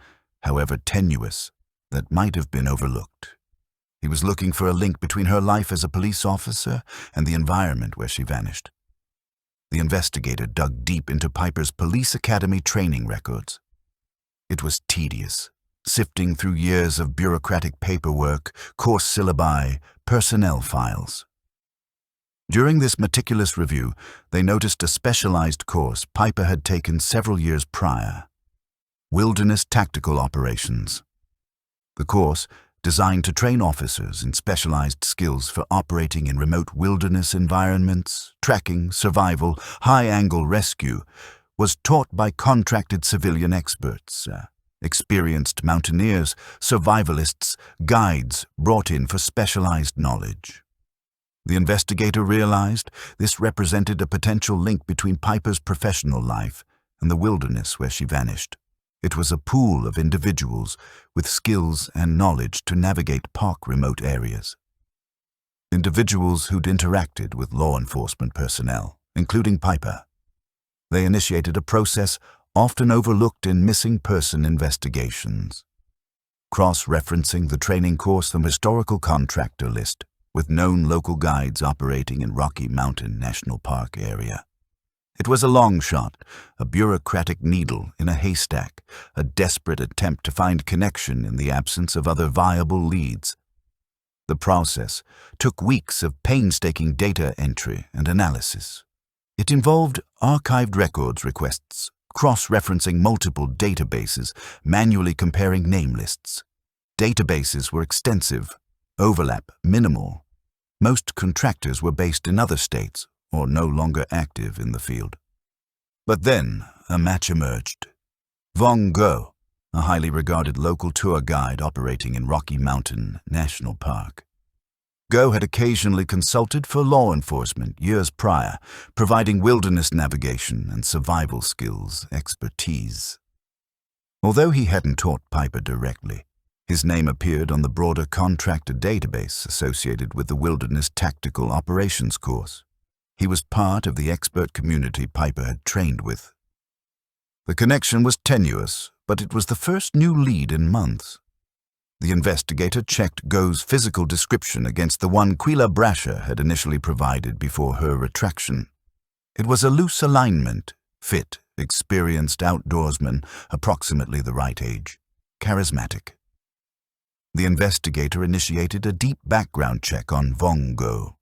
however tenuous, that might have been overlooked. He was looking for a link between her life as a police officer and the environment where she vanished. The investigator dug deep into Piper's police academy training records. It was tedious, sifting through years of bureaucratic paperwork, course syllabi, personnel files. During this meticulous review, they noticed a specialized course Piper had taken several years prior: Wilderness Tactical Operations. The course, designed to train officers in specialized skills for operating in remote wilderness environments, tracking, survival, high-angle rescue, was taught by contracted civilian experts, experienced mountaineers, survivalists, guides brought in for specialized knowledge. The investigator realized this represented a potential link between Piper's professional life and the wilderness where she vanished. It was a pool of individuals with skills and knowledge to navigate park remote areas. Individuals who'd interacted with law enforcement personnel, including Piper. They initiated a process often overlooked in missing person investigations: cross-referencing the training course from historical contractor list with known local guides operating in Rocky Mountain National Park area. It was a long shot, a bureaucratic needle in a haystack, a desperate attempt to find connection in the absence of other viable leads. The process took weeks of painstaking data entry and analysis. It involved archived records requests, cross-referencing multiple databases, manually comparing name lists. Databases were extensive, overlap minimal. Most contractors were based in other states or no longer active in the field. But then a match emerged. Vong Go, a highly regarded local tour guide operating in Rocky Mountain National Park. Go had occasionally consulted for law enforcement years prior, providing wilderness navigation and survival skills expertise. Although he hadn't taught Piper directly, his name appeared on the broader contractor database associated with the Wilderness Tactical Operations course. He was part of the expert community Piper had trained with. The connection was tenuous, but it was the first new lead in months. The investigator checked Go's physical description against the one Quila Brasher had initially provided before her retraction. It was a loose alignment, fit, experienced outdoorsman, approximately the right age, charismatic. The investigator initiated a deep background check on Vong Go.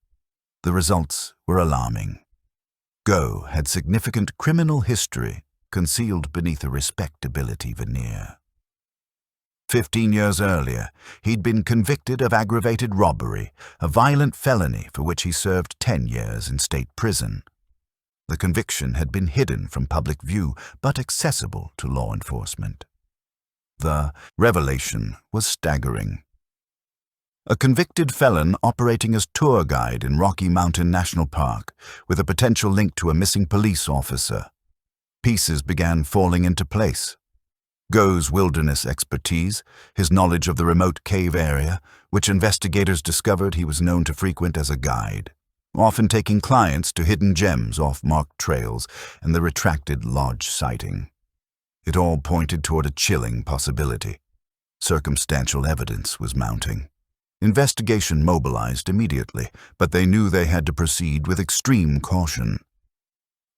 The results were alarming. Go had significant criminal history concealed beneath a respectability veneer. 15 years earlier, he'd been convicted of aggravated robbery, a violent felony for which he served 10 years in state prison. The conviction had been hidden from public view, but accessible to law enforcement. The revelation was staggering. A convicted felon operating as tour guide in Rocky Mountain National Park, with a potential link to a missing police officer. Pieces began falling into place. Go's wilderness expertise, his knowledge of the remote cave area, which investigators discovered he was known to frequent as a guide, often taking clients to hidden gems off marked trails and the retracted lodge sighting. It all pointed toward a chilling possibility. Circumstantial evidence was mounting. Investigation mobilized immediately, but they knew they had to proceed with extreme caution.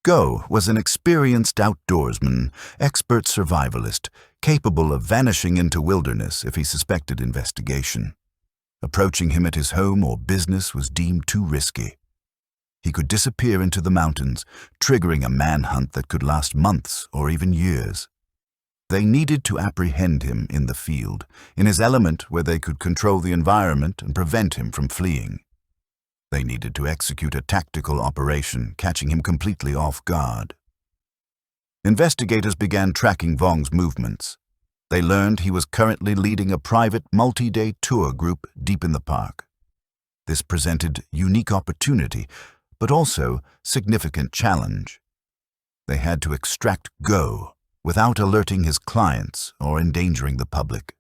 Go was an experienced outdoorsman, expert survivalist, capable of vanishing into wilderness if he suspected investigation. Approaching him at his home or business was deemed too risky. He could disappear into the mountains, triggering a manhunt that could last months or even years. They needed to apprehend him in the field, in his element where they could control the environment and prevent him from fleeing. They needed to execute a tactical operation, catching him completely off guard. Investigators began tracking Vong's movements. They learned he was currently leading a private multi-day tour group deep in the park. This presented unique opportunity, but also significant challenge. They had to extract Go without alerting his clients or endangering the public.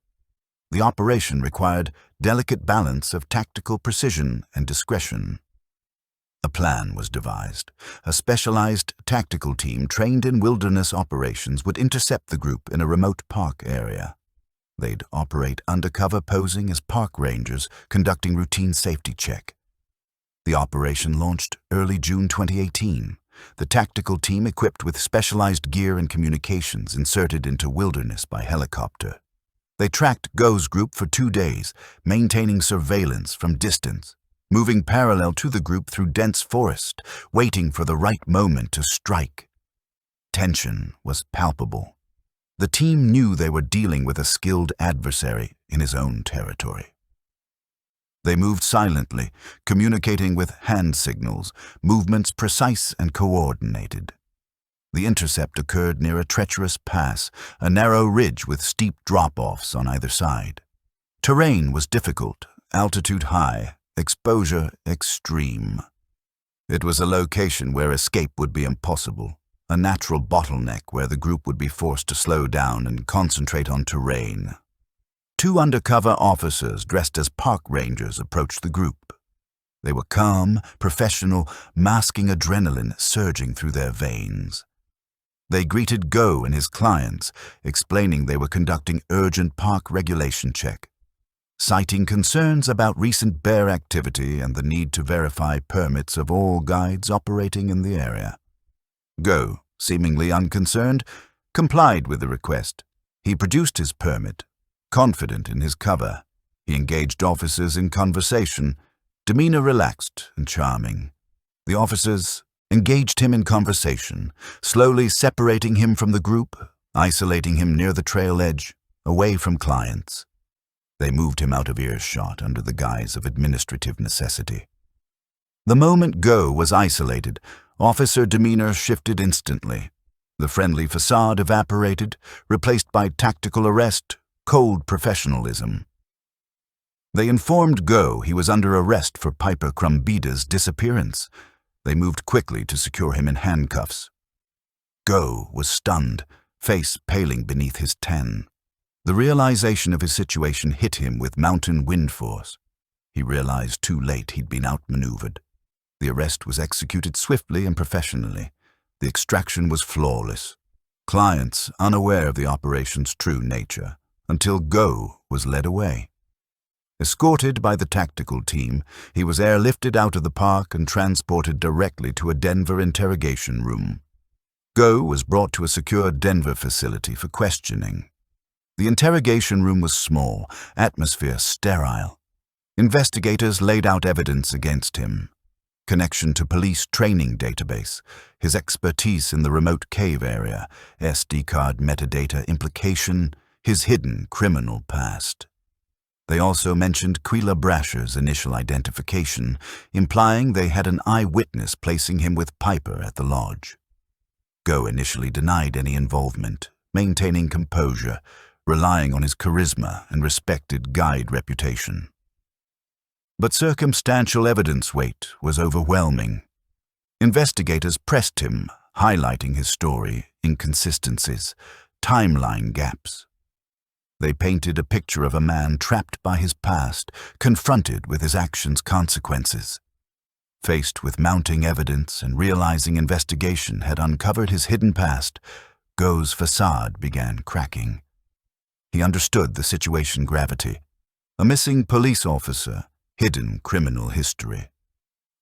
The operation required delicate balance of tactical precision and discretion. A plan was devised. A specialized tactical team trained in wilderness operations would intercept the group in a remote park area. They'd operate undercover, posing as park rangers, conducting routine safety check. The operation launched early June 2018. The tactical team, equipped with specialized gear and communications, inserted into wilderness by helicopter. They tracked Go's group for 2 days, maintaining surveillance from distance, moving parallel to the group through dense forest, waiting for the right moment to strike. Tension was palpable. The team knew they were dealing with a skilled adversary in his own territory. They moved silently, communicating with hand signals, movements precise and coordinated. The intercept occurred near a treacherous pass, a narrow ridge with steep drop-offs on either side. Terrain was difficult, altitude high, exposure extreme. It was a location where escape would be impossible, a natural bottleneck where the group would be forced to slow down and concentrate on terrain. 2 undercover officers dressed as park rangers approached the group. They were calm, professional, masking adrenaline surging through their veins. They greeted Go and his clients, explaining they were conducting urgent park regulation check, citing concerns about recent bear activity and the need to verify permits of all guides operating in the area. Go, seemingly unconcerned, complied with the request. He produced his permit, confident in his cover. He engaged officers in conversation, demeanor relaxed and charming. The officers engaged him in conversation, slowly separating him from the group, isolating him near the trail edge, away from clients. They moved him out of earshot under the guise of administrative necessity. The moment Go was isolated, officer demeanor shifted instantly. The friendly facade evaporated, replaced by tactical arrest, cold professionalism. They informed Go he was under arrest for Piper Crumbida's disappearance. They moved quickly to secure him in handcuffs. Go was stunned, face paling beneath his tan. The realization of his situation hit him with mountain wind force. He realized too late he'd been outmaneuvered. The arrest was executed swiftly and professionally. The extraction was flawless. Clients unaware of the operation's true nature, until Go was led away. Escorted by the tactical team, he was airlifted out of the park and transported directly to a Denver interrogation room. Go was brought to a secure Denver facility for questioning. The interrogation room was small, atmosphere sterile. Investigators laid out evidence against him. Connection to police training database, his expertise in the remote cave area, SD card metadata implication, his hidden criminal past. They also mentioned Quila Brasher's initial identification, implying they had an eyewitness placing him with Piper at the lodge. Go initially denied any involvement, maintaining composure, relying on his charisma and respected guide reputation. But circumstantial evidence weight was overwhelming. Investigators pressed him, highlighting his story, inconsistencies, timeline gaps. They painted a picture of a man trapped by his past, confronted with his actions' consequences. Faced with mounting evidence and realizing investigation had uncovered his hidden past, Go's facade began cracking. He understood the situation gravity. A missing police officer, hidden criminal history.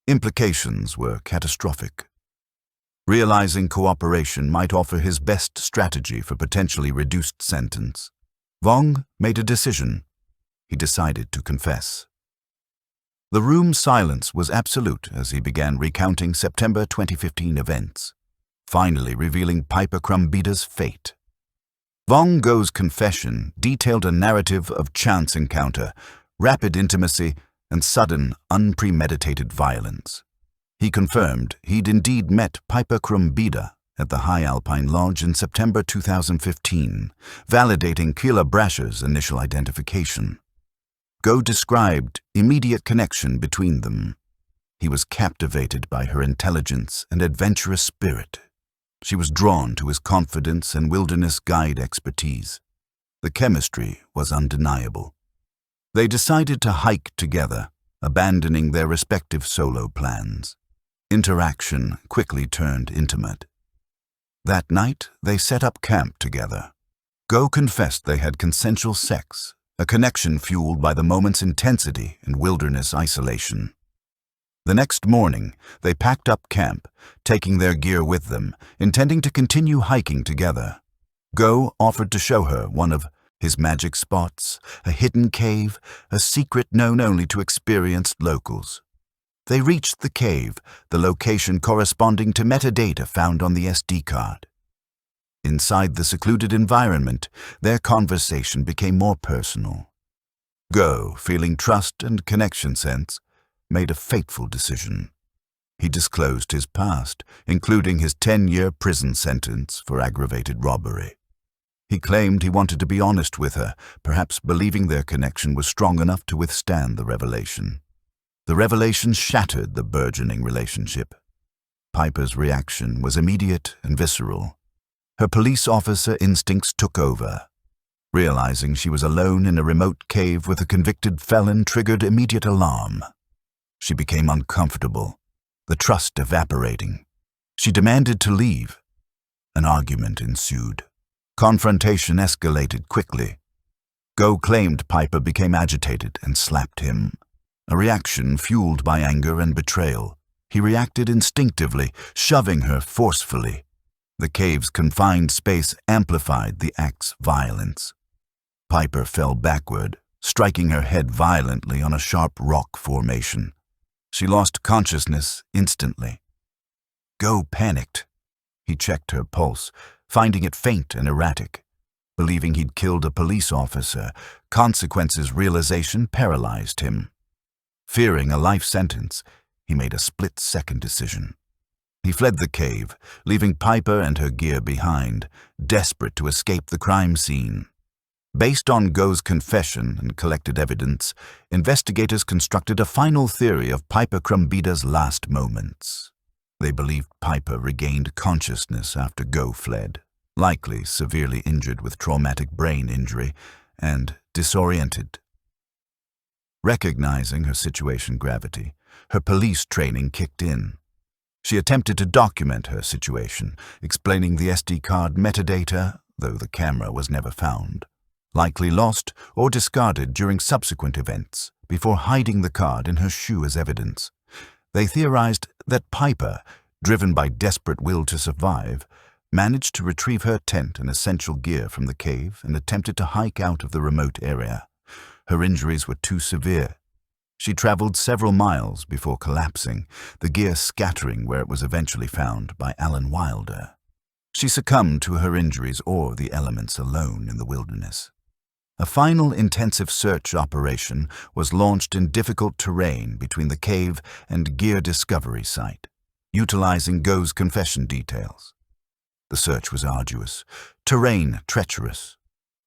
Implications were catastrophic. Realizing cooperation might offer his best strategy for potentially reduced sentence, Vong made a decision. He decided to confess. The room's silence was absolute as he began recounting September 2015 events, finally revealing Piper Crumbida's fate. Vong Go's confession detailed a narrative of chance encounter, rapid intimacy, and sudden, unpremeditated violence. He confirmed he'd indeed met Piper Crumbida at the High Alpine Lodge in September 2015, validating Quila Brasher's initial identification. Go described immediate connection between them. He was captivated by her intelligence and adventurous spirit. She was drawn to his confidence and wilderness guide expertise. The chemistry was undeniable. They decided to hike together, abandoning their respective solo plans. Interaction quickly turned intimate. That night, they set up camp together. Go confessed they had consensual sex, a connection fueled by the moment's intensity and wilderness isolation. The next morning, they packed up camp, taking their gear with them, intending to continue hiking together. Go offered to show her one of his magic spots, a hidden cave, a secret known only to experienced locals. They reached the cave, the location corresponding to metadata found on the SD card. Inside the secluded environment, their conversation became more personal. Go, feeling trust and connection sense, made a fateful decision. He disclosed his past, including his 10-year prison sentence for aggravated robbery. He claimed he wanted to be honest with her, perhaps believing their connection was strong enough to withstand the revelation. The revelation shattered the burgeoning relationship. Piper's reaction was immediate and visceral. Her police officer instincts took over. Realizing she was alone in a remote cave with a convicted felon triggered immediate alarm. She became uncomfortable, the trust evaporating. She demanded to leave. An argument ensued. Confrontation escalated quickly. Go claimed Piper became agitated and slapped him. A reaction fueled by anger and betrayal. He reacted instinctively, shoving her forcefully. The cave's confined space amplified the act's violence. Piper fell backward, striking her head violently on a sharp rock formation. She lost consciousness instantly. Go panicked. He checked her pulse, finding it faint and erratic. Believing he'd killed a police officer, consequences realization paralyzed him. Fearing a life sentence, he made a split-second decision. He fled the cave, leaving Piper and her gear behind, desperate to escape the crime scene. Based on Go's confession and collected evidence, investigators constructed a final theory of Piper Krumbida's last moments. They believed Piper regained consciousness after Go fled, likely severely injured with traumatic brain injury and disoriented. Recognizing her situation gravity, her police training kicked in. She attempted to document her situation, explaining the SD card metadata, though the camera was never found. Likely lost or discarded during subsequent events, before hiding the card in her shoe as evidence. They theorized that Piper, driven by desperate will to survive, managed to retrieve her tent and essential gear from the cave and attempted to hike out of the remote area. Her injuries were too severe. She traveled several miles before collapsing, the gear scattering where it was eventually found by Alan Wilder. She succumbed to her injuries or the elements alone in the wilderness. A final intensive search operation was launched in difficult terrain between the cave and gear discovery site, utilizing Go's confession details. The search was arduous, terrain treacherous.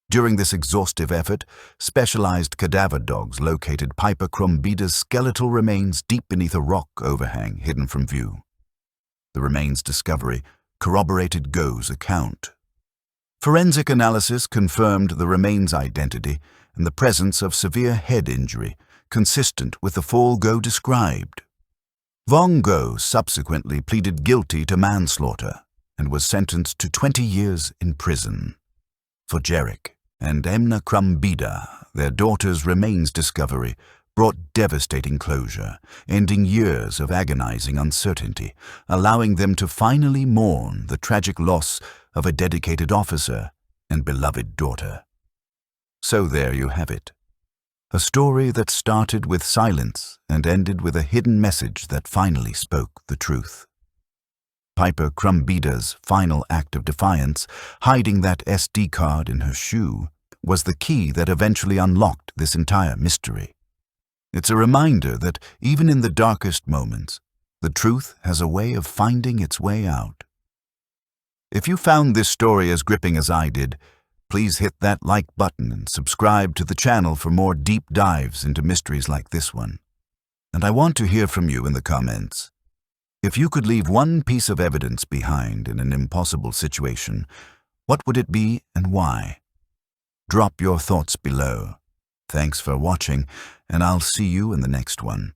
During this exhaustive effort, specialized cadaver dogs located Piper Krumbida's skeletal remains deep beneath a rock overhang hidden from view. The remains' discovery corroborated Go's account. Forensic analysis confirmed the remains' identity and the presence of severe head injury, consistent with the fall Go described. Vong Go subsequently pleaded guilty to manslaughter and was sentenced to 20 years in prison. For Jarek and Emna Krumbida, their daughter's remains discovery brought devastating closure, ending years of agonizing uncertainty, allowing them to finally mourn the tragic loss of a dedicated officer and beloved daughter. So there you have it. A story that started with silence and ended with a hidden message that finally spoke the truth. Piper Krumbida's final act of defiance, hiding that SD card in her shoe, was the key that eventually unlocked this entire mystery. It's a reminder that even in the darkest moments, the truth has a way of finding its way out. If you found this story as gripping as I did, please hit that like button and subscribe to the channel for more deep dives into mysteries like this one. And I want to hear from you in the comments. If you could leave one piece of evidence behind in an impossible situation, what would it be and why? Drop your thoughts below. Thanks for watching, and I'll see you in the next one.